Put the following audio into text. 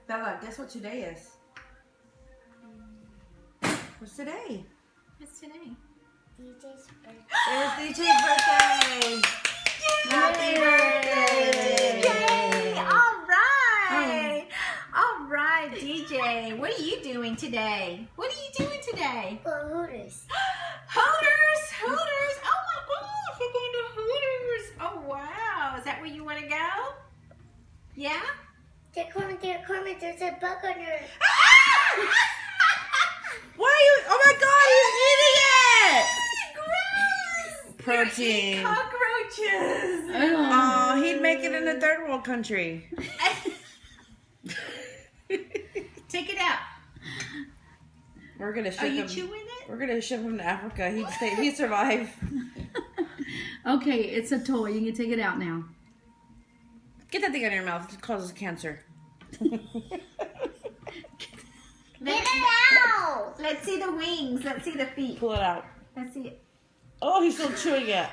Bella, guess what today is? What's today? What's today? DJ's birthday. It's DJ's birthday! Happy birthday! Yay! All right, DJ. What are you doing today? What are you doing today? Hooters. Hooters! Oh my gosh, you're going to Hooters! Oh wow, is that where you want to go? Yeah? Dear Carmen, there's a bug on your... Why are you? Oh my God, he's eating it! Gross! Protein. Cockroaches! Oh, he'd make it in a third world country. Take it out. We're gonna ship Are you him. chewing it? We're gonna ship him to Africa. He'd survive. Okay, it's a toy. You can take it out now. Get that thing out of your mouth. It causes cancer. Get it out! Let's see the wings. Let's see the feet. Pull it out. Let's see it. Oh, he's still chewing it.